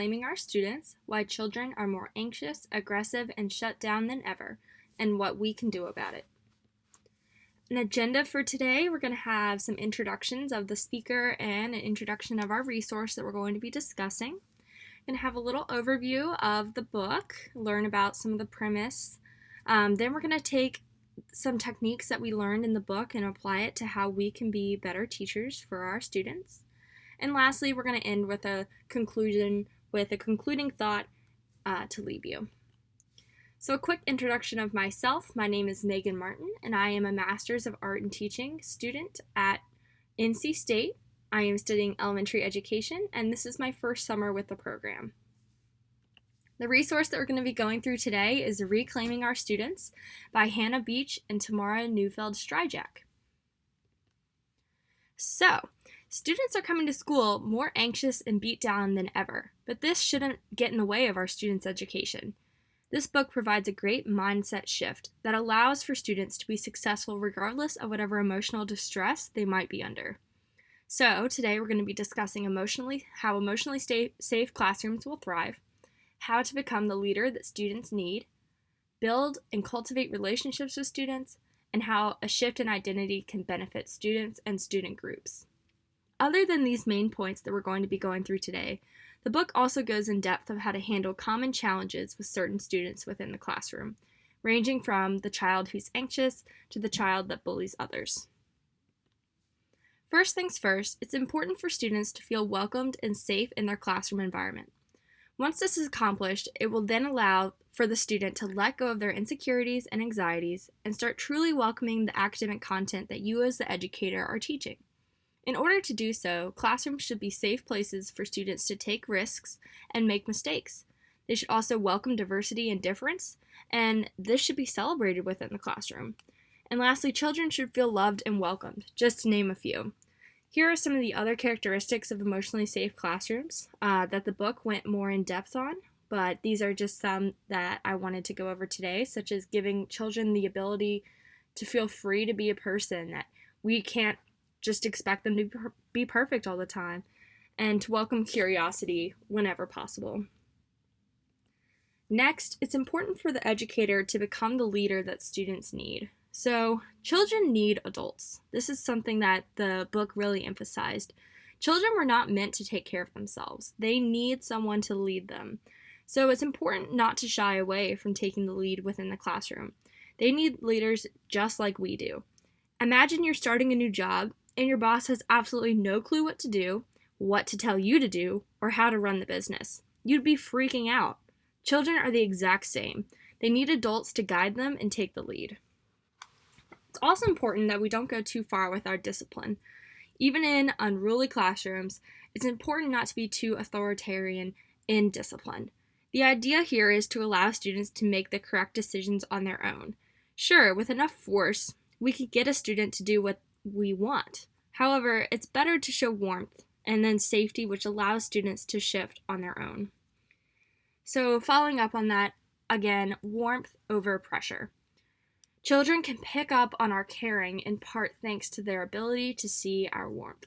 Blaming our students, why children are more anxious, aggressive, and shut down than ever, and what we can do about it. An agenda for today, we're going to have some introductions of the speaker and an introduction of our resource that we're going to be discussing. We're going to have a little overview of the book, learn about some of the premise. Then we're going to take some techniques that we learned in the book and apply it to how we can be better teachers for our students. And lastly, we're going to end with a conclusion with a concluding thought to leave you. So a quick introduction of myself. My name is Meaghan Martin, and I am a Master's of Art in Teaching student at NC State. I am studying elementary education, and this is my first summer with the program. The resource that we're going to be going through today is Reclaiming Our Students by Hannah Beach and Tamara Neufeld-Stryjak. So, students are coming to school more anxious and beat down than ever, but this shouldn't get in the way of our students' education. This book provides a great mindset shift that allows for students to be successful regardless of whatever emotional distress they might be under. So, today we're going to be discussing how emotionally safe classrooms will thrive, how to become the leader that students need, build and cultivate relationships with students, and how a shift in identity can benefit students and student groups. Other than these main points that we're going to be going through today, the book also goes in depth of how to handle common challenges with certain students within the classroom, ranging from the child who's anxious to the child that bullies others. First things first, it's important for students to feel welcomed and safe in their classroom environment. Once this is accomplished, it will then allow for the student to let go of their insecurities and anxieties and start truly welcoming the academic content that you as the educator are teaching. In order to do so, classrooms should be safe places for students to take risks and make mistakes. They should also welcome diversity and difference, and this should be celebrated within the classroom. And lastly, children should feel loved and welcomed, just to name a few. Here are some of the other characteristics of emotionally safe classrooms that the book went more in depth on, but these are just some that I wanted to go over today, such as giving children the ability to feel free to be a person, that we can't just expect them to be perfect all the time, and to welcome curiosity whenever possible. Next, it's important for the educator to become the leader that students need. So, children need adults. This is something that the book really emphasized. Children were not meant to take care of themselves. They need someone to lead them. So it's important not to shy away from taking the lead within the classroom. They need leaders just like we do. Imagine you're starting a new job and your boss has absolutely no clue what to do, what to tell you to do, or how to run the business. You'd be freaking out. Children are the exact same. They need adults to guide them and take the lead. It's also important that we don't go too far with our discipline. Even in unruly classrooms, it's important not to be too authoritarian in discipline. The idea here is to allow students to make the correct decisions on their own. Sure, with enough force, we could get a student to do what we want. However, it's better to show warmth and then safety, which allows students to shift on their own. So following up on that, again, warmth over pressure. Children can pick up on our caring in part thanks to their ability to see our warmth.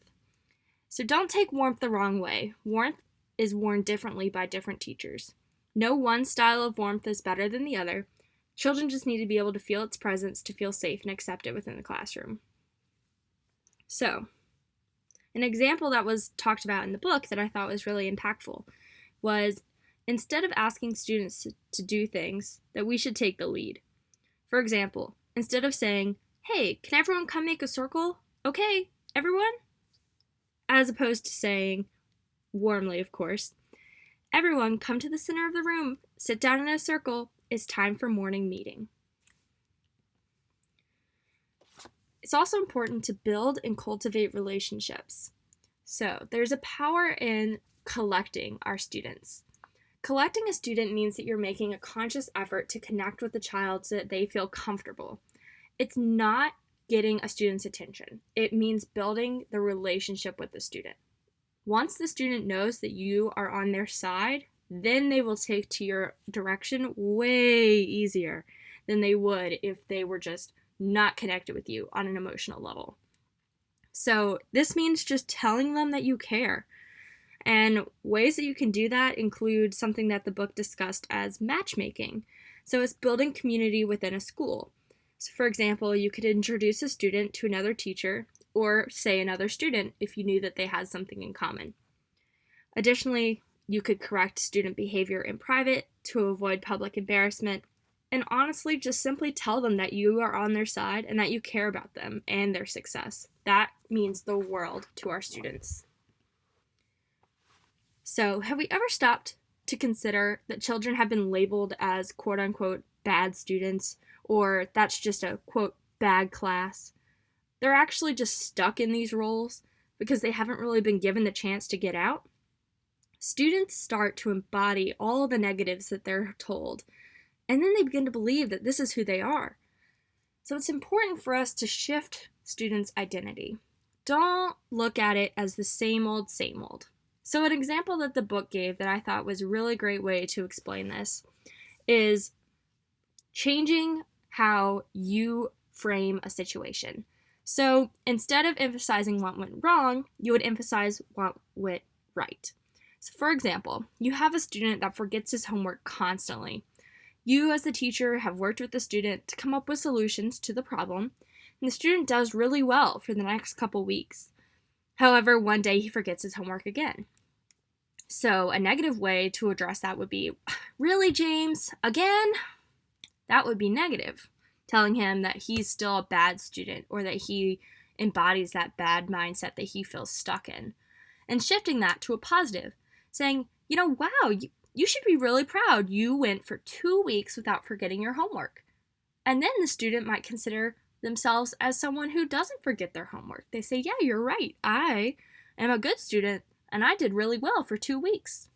So don't take warmth the wrong way. Warmth is worn differently by different teachers. No one style of warmth is better than the other. Children just need to be able to feel its presence to feel safe and accepted within the classroom. So, an example that was talked about in the book that I thought was really impactful was instead of asking students to do things, that we should take the lead. For example, instead of saying, "Hey, can everyone come make a circle? Okay, everyone?" As opposed to saying, warmly of course, "Everyone come to the center of the room, sit down in a circle, it's time for morning meeting." It's also important to build and cultivate relationships. So there's a power in collecting our students. Collecting a student means that you're making a conscious effort to connect with the child so that they feel comfortable. It's not getting a student's attention. It means building the relationship with the student. Once the student knows that you are on their side, then they will take to your direction way easier than they would if they were just not connected with you on an emotional level. So this means just telling them that you care. And ways that you can do that include something that the book discussed as matchmaking. So it's building community within a school. So for example, you could introduce a student to another teacher or say another student if you knew that they had something in common. Additionally, you could correct student behavior in private to avoid public embarrassment, and honestly just simply tell them that you are on their side and that you care about them and their success. That means the world to our students. So, have we ever stopped to consider that children have been labeled as quote unquote bad students, or that's just a quote bad class? They're actually just stuck in these roles because they haven't really been given the chance to get out. Students start to embody all the negatives that they're told, and then they begin to believe that this is who they are. So it's important for us to shift students' identity. Don't look at it as the same old, same old. So an example that the book gave that I thought was a really great way to explain this is changing how you frame a situation. So instead of emphasizing what went wrong, you would emphasize what went right. So for example, you have a student that forgets his homework constantly. You as the teacher have worked with the student to come up with solutions to the problem, and the student does really well for the next couple weeks. However, one day he forgets his homework again. So a negative way to address that would be, really, James, again? That would be negative, telling him that he's still a bad student or that he embodies that bad mindset that he feels stuck in. And shifting that to a positive, saying, wow, you should be really proud. You went for 2 weeks without forgetting your homework. And then the student might consider themselves as someone who doesn't forget their homework. They say, yeah, you're right. I am a good student and I did really well for 2 weeks.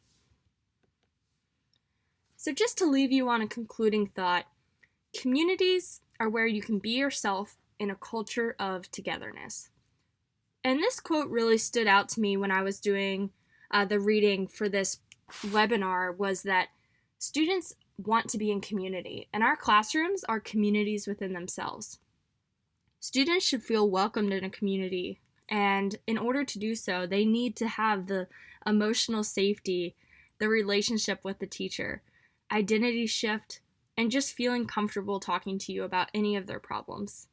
So just to leave you on a concluding thought, communities are where you can be yourself in a culture of togetherness. And this quote really stood out to me when I was doing the reading for this webinar, was that students want to be in community, and our classrooms are communities within themselves. Students should feel welcomed in a community, and in order to do so, they need to have the emotional safety, the relationship with the teacher, identity shift, and just feeling comfortable talking to you about any of their problems.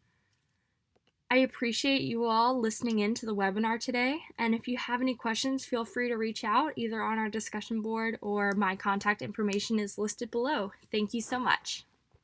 I appreciate you all listening in to the webinar today, and if you have any questions, feel free to reach out either on our discussion board or my contact information is listed below. Thank you so much.